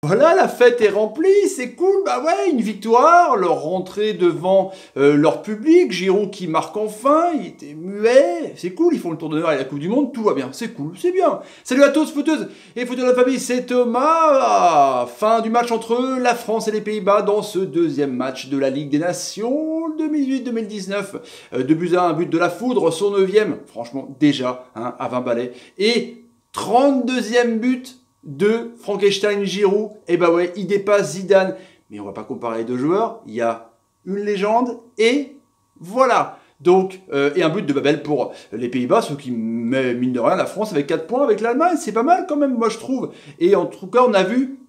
Voilà, la fête est remplie, c'est cool, bah ouais, une victoire, leur rentrée devant leur public, Giroud qui marque enfin, il était muet, c'est cool, ils font le tour d'honneur et la Coupe du Monde, tout va bien, c'est cool, c'est bien. Salut à tous, footeuses et footeux de la famille, c'est Thomas. Fin du match entre la France et les Pays-Bas dans ce deuxième match de la Ligue des Nations 2018-2019. 2 buts à 1, but de la Foudre, son 9e, franchement déjà, hein, à 20 balais, et 32e but de Frankenstein Giroud. Et bah ouais, il dépasse Zidane. Mais on va pas comparer les deux joueurs. Il y a une légende et voilà. Donc, et un but de Babel pour les Pays-Bas, ce qui met, mine de rien, la France avec 4 points avec l'Allemagne. C'est pas mal quand même, moi je trouve. Et en tout cas, on a vu,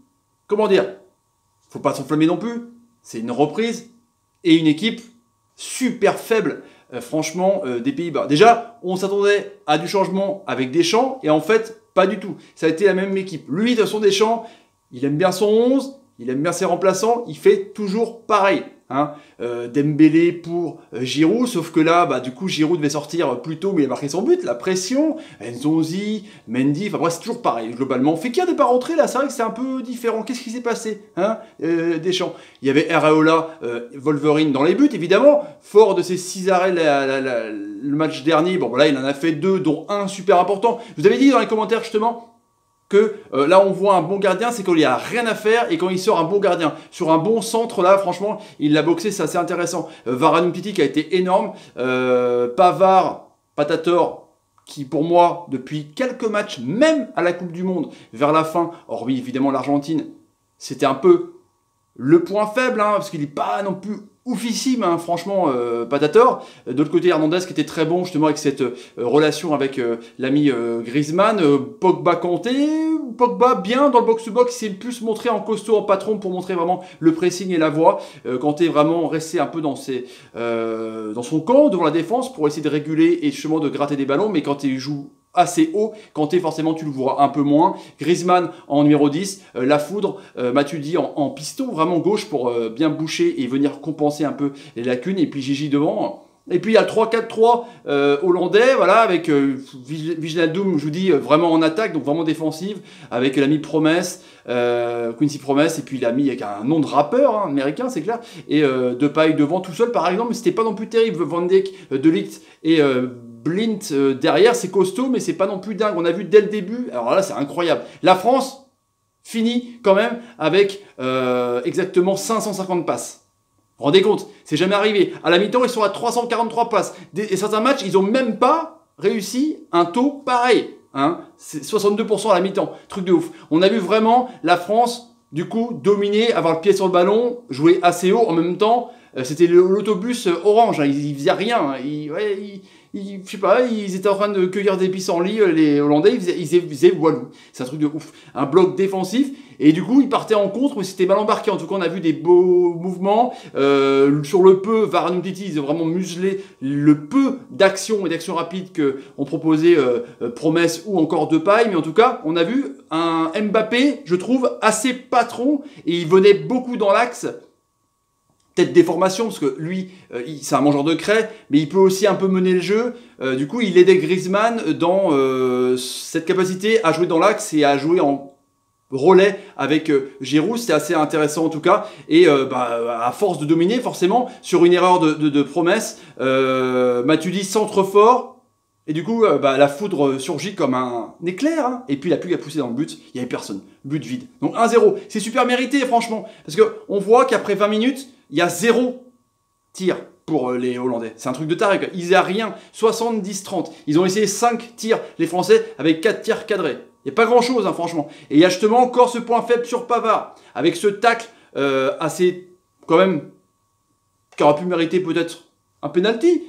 comment dire, faut pas s'enflammer non plus. C'est une reprise et une équipe super faible. Franchement, des Pays-Bas. Déjà, on s'attendait à du changement avec Deschamps, et en fait, pas du tout. Ça a été la même équipe. Lui, de son Deschamps, il aime bien son 11, il aime bien ses remplaçants, il fait toujours pareil. Hein. Dembélé pour Giroud, sauf que là, bah, du coup, Giroud devait sortir plus tôt, mais il a marqué son but, la pression, Nzonzi, Mendy, enfin bref, c'est toujours pareil, globalement. Fekir n'est pas rentré, là, c'est vrai que c'est un peu différent. Qu'est-ce qui s'est passé, hein, Deschamps? Il y avait Areola, Wolverine dans les buts, évidemment, fort de ses 6 arrêts le match dernier. Bon, là, il en a fait 2, dont un super important. Je vous avais dit dans les commentaires, justement, que là on voit un bon gardien, c'est qu'il n'y a rien à faire, et quand il sort un bon gardien sur un bon centre, là franchement il l'a boxé, c'est assez intéressant. Varane Umtiti qui a été énorme, Pavard, Patator, qui pour moi depuis quelques matchs, même à la Coupe du Monde, vers la fin, hormis évidemment l'Argentine, c'était un peu le point faible, hein, parce qu'il n'est pas non plus oufissime, hein, franchement, Patator. De l'autre côté, Hernandez qui était très bon justement avec cette relation avec l'ami Griezmann. Pogba Kanté, Pogba bien dans le box-to-box, il s'est plus montré en costaud, en patron pour montrer vraiment le pressing et la voix. Kanté vraiment resté un peu dans son camp, devant la défense, pour essayer de réguler et justement de gratter des ballons, mais quand il joue assez haut, Kanté forcément tu le vois un peu moins. Griezmann en numéro 10, La Foudre, Matuidi en piston vraiment gauche pour bien boucher et venir compenser un peu les lacunes, et puis Gigi devant. Et puis il y a le 3-4-3 hollandais, voilà, avec Wijnaldum, je vous dis, vraiment en attaque, donc vraiment défensive, avec l'ami Promesse, Quincy Promesse, et puis il a mis avec un nom de rappeur hein, américain, c'est clair, et Depay devant tout seul par exemple, mais c'était pas non plus terrible. Van Dijk, De Ligt et Blint derrière, c'est costaud, mais c'est pas non plus dingue. On a vu dès le début, alors là c'est incroyable. La France finit quand même avec exactement 550 passes. Vous vous rendez compte, c'est jamais arrivé. À la mi-temps, ils sont à 343 passes. Et certains matchs, ils n'ont même pas réussi un taux pareil. Hein. C'est 62% à la mi-temps. Truc de ouf. On a vu vraiment la France, du coup, dominer, avoir le pied sur le ballon, jouer assez haut. En même temps, c'était l'autobus orange. Hein. Ils faisaient rien. Je sais pas, ils étaient en train de cueillir des pissenlits, les Hollandais, ils faisaient walou. C'est un truc de ouf. Un bloc défensif, et du coup, ils partaient en contre, mais c'était mal embarqué. En tout cas, on a vu des beaux mouvements. Sur le peu, Varane Umtiti, ils ont vraiment muselé le peu d'actions et d'actions rapides qu'ont proposé Promesse ou encore Depay. Mais en tout cas, on a vu un Mbappé, je trouve, assez patron, et il venait beaucoup dans l'axe. Peut-être des formations, parce que lui, c'est un mangeur de craie, mais il peut aussi un peu mener le jeu. Du coup, il aidait Griezmann dans cette capacité à jouer dans l'axe et à jouer en relais avec Giroud. C'était assez intéressant en tout cas. Et à force de dominer, forcément, sur une erreur de Promesse, Matuidi centre fort. Et du coup, la Foudre surgit comme un éclair, hein, et puis il a plus qu'à pousser dans le but, il n'y avait personne, but vide. Donc 1-0, c'est super mérité franchement, parce qu'on voit qu'après 20 minutes, il y a 0 tir pour les Hollandais. C'est un truc de taré, quoi. Ils n'avaient rien, 70-30. Ils ont essayé 5 tirs, les Français, avec 4 tirs cadrés. Il n'y a pas grand chose, hein, franchement. Et il y a justement encore ce point faible sur Pavard, avec ce tacle assez, quand même, qui aurait pu mériter peut-être un penalty.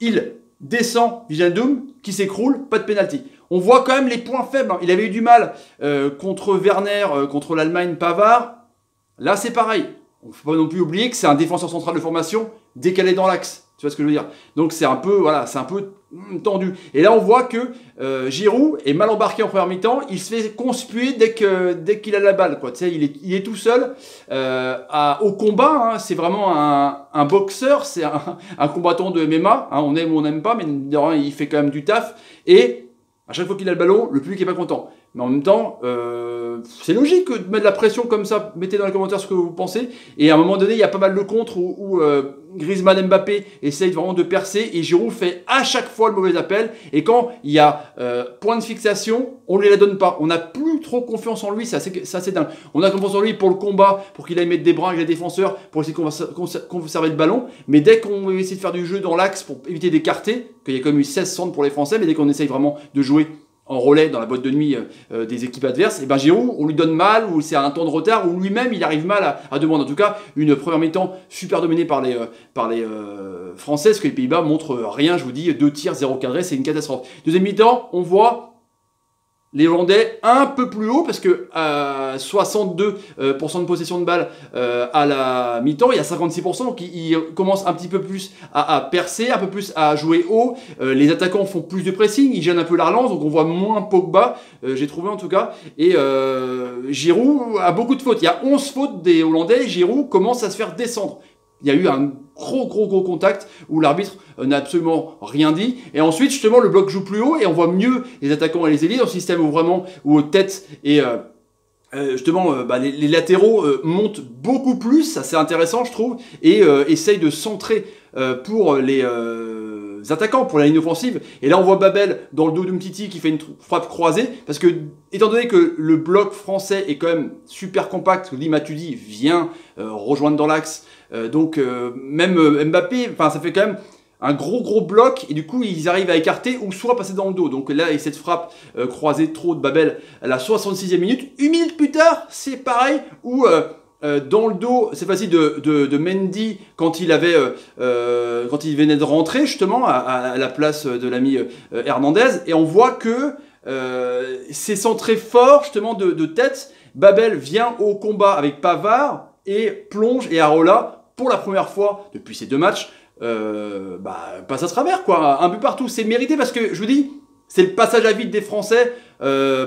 Il descend Wijnaldum, qui s'écroule, pas de penalty. On voit quand même les points faibles. Hein. Il avait eu du mal contre Werner, contre l'Allemagne, Pavard. Là, c'est pareil. Il ne faut pas non plus oublier que c'est un défenseur central de formation décalé dans l'axe. Tu vois ce que je veux dire? Donc c'est un peu, voilà, c'est un peu tendu. Et là, on voit que Giroud est mal embarqué en première mi-temps. Il se fait conspuer dès qu'il a la balle, quoi. Tu sais, il est tout seul au combat. Hein. C'est vraiment un boxeur, c'est un combattant de MMA. Hein. On aime ou on n'aime pas, mais il fait quand même du taf. Et à chaque fois qu'il a le ballon, le public n'est pas content. Mais en même temps, c'est logique de mettre de la pression comme ça. Mettez dans les commentaires ce que vous pensez. Et à un moment donné, il y a pas mal de contres où Griezmann, Mbappé essayent vraiment de percer et Giroud fait à chaque fois le mauvais appel. Et quand il y a point de fixation, on ne les la donne pas. On n'a plus trop confiance en lui, ça c'est dingue. On a confiance en lui pour le combat, pour qu'il aille mettre des bras avec les défenseurs, pour essayer de conserver le ballon. Mais dès qu'on essaie de faire du jeu dans l'axe pour éviter d'écarter, qu'il y a quand même eu 16 centres pour les Français, mais dès qu'on essaye vraiment de jouer en relais dans la boîte de nuit des équipes adverses, et ben Giroud, on lui donne mal, ou c'est un temps de retard, ou lui-même il arrive mal à demander. En tout cas, une première mi-temps super dominée par les Français, parce que les Pays-Bas montrent rien, je vous dis, 2 tirs, 0 cadré, c'est une catastrophe. Deuxième mi-temps, on voit les Hollandais un peu plus haut, parce que 62% de possession de balle à la mi-temps, il y a 56%, donc ils commencent un petit peu plus à percer, un peu plus à jouer haut. Les attaquants font plus de pressing, ils gênent un peu la relance, donc on voit moins Pogba, j'ai trouvé en tout cas. Et Giroud a beaucoup de fautes. Il y a 11 fautes des Hollandais, et Giroud commence à se faire descendre. Il y a eu un gros contact où l'arbitre n'a absolument rien dit. Et ensuite, justement, le bloc joue plus haut et on voit mieux les attaquants et les ailiers dans le système où tête et justement les latéraux montent beaucoup plus. Ça, c'est intéressant, je trouve, et essayent de centrer pour les attaquants, pour la ligne offensive. Et là, on voit Babel dans le dos d'Umtiti qui fait une frappe croisée. Parce que, étant donné que le bloc français est quand même super compact, que Lee Matuidi vient rejoindre dans l'axe, donc même Mbappé, enfin ça fait quand même un gros bloc et du coup ils arrivent à écarter ou soit passer dans le dos. Donc là, et cette frappe croisée trop de Babel à la 66e minute, une minute plus tard, c'est pareil où dans le dos, c'est facile de Mendy quand il venait de rentrer justement à la place de l'ami Hernandez, et on voit que c'est centré fort justement de tête. Babel vient au combat avec Pavard et plonge, et Areola, pour la première fois depuis ces 2 matchs, passe à travers quoi. Un but partout, c'est mérité parce que je vous dis, c'est le passage à vide des Français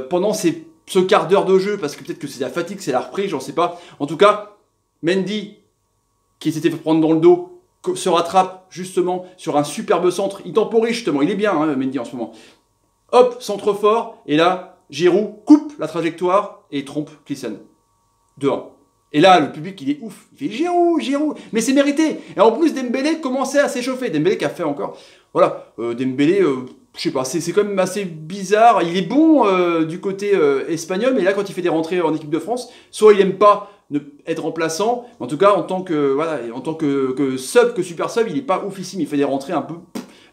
pendant ce quart d'heure de jeu, parce que peut-être que c'est la fatigue, c'est la reprise, j'en sais pas. En tout cas, Mendy, qui s'était fait prendre dans le dos, se rattrape justement sur un superbe centre. Il temporise justement, il est bien Mendy en ce moment. Hop, centre fort, et là, Giroud coupe la trajectoire et trompe Klaassen. 2-1. Et là, le public, il est ouf. Il fait Giroud. Mais c'est mérité. Et en plus, Dembélé commençait à s'échauffer. Dembélé qui a fait encore. Voilà. Dembélé, je sais pas, c'est quand même assez bizarre. Il est bon du côté espagnol, mais là, quand il fait des rentrées en équipe de France, soit il aime pas être remplaçant. En tout cas, en tant que sub, que super sub, il est pas oufissime. Il fait des rentrées un peu.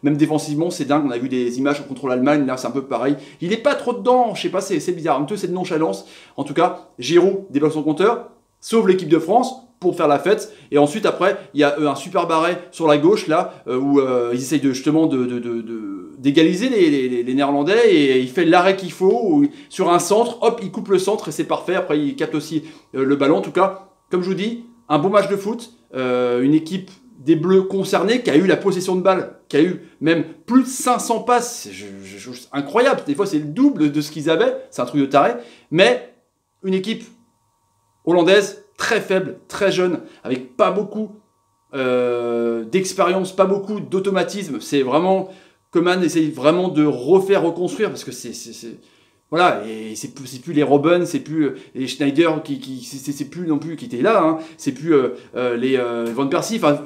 Même défensivement, c'est dingue. On a vu des images contre l'Allemagne, là c'est un peu pareil. Il est pas trop dedans, je sais pas, c'est bizarre. Un peu cette nonchalance. En tout cas, Giroud débloque son compteur, sauve l'équipe de France pour faire la fête. Et ensuite, après, il y a un super barret sur la gauche, là, où ils essayent justement d'égaliser les Néerlandais, et il fait l'arrêt qu'il faut, sur un centre, hop, il coupe le centre, et c'est parfait. Après, il capte aussi le ballon. En tout cas, comme je vous dis, un bon match de foot, une équipe des Bleus concernés qui a eu la possession de balle, qui a eu même plus de 500 passes, c'est incroyable. Des fois, c'est le double de ce qu'ils avaient, c'est un truc de taré, mais une équipe hollandaise, très faible, très jeune, avec pas beaucoup d'expérience, pas beaucoup d'automatisme. C'est vraiment, Koeman essaye vraiment de reconstruire, parce que voilà, et c'est plus les Robben, c'est plus les Schneider c'est plus non plus qui étaient là, hein, c'est plus les Van Persie, enfin,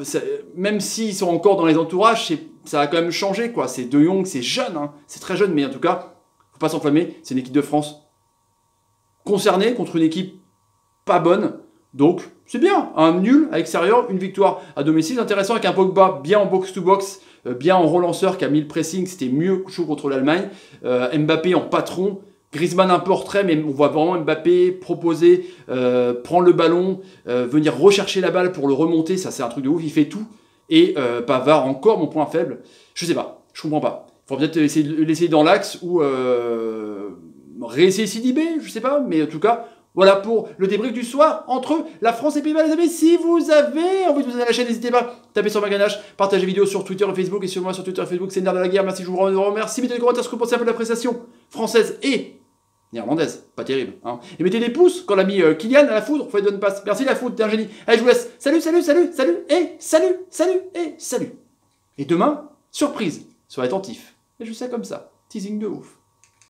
même s'ils sont encore dans les entourages, ça a quand même changé, quoi. C'est De Jong, c'est jeune, hein, c'est très jeune, mais en tout cas, faut pas s'enflammer, c'est une équipe de France concernée contre une équipe pas bonne, donc c'est bien, un nul à l'extérieur, une victoire à domicile, intéressant, avec un Pogba bien en box-to-box, bien en relanceur, qui a mis le pressing, c'était mieux chaud contre l'Allemagne, Mbappé en patron, Griezmann un peu en retrait, mais on voit vraiment Mbappé proposer, prendre le ballon, venir rechercher la balle pour le remonter, ça c'est un truc de ouf, il fait tout, et Pavard encore mon point faible, je sais pas, je comprends pas, il faut peut-être essayer de l'essayer dans l'axe, ou réessayer Sidibé, je sais pas, mais en tout cas, voilà pour le débrief du soir entre la France et les Pays-Bas, les amis. Si vous avez envie de vous abonner à la chaîne, n'hésitez pas, tapez sur ma ganache, partagez la vidéo sur Twitter et Facebook, et sur moi sur Twitter et Facebook, c'est le nerf de la guerre. Merci, je vous remercie. Mettez des commentaires ce que vous pensez un peu de la prestation française et néerlandaise, pas terrible. Hein. Et mettez des pouces quand l'ami Kylian à la foudre, fait donne passe. Merci la foudre, t'es un génie. Allez, je vous laisse. Salut, et salut. Et demain, surprise, soyez attentifs. Et je sais comme ça, teasing de ouf.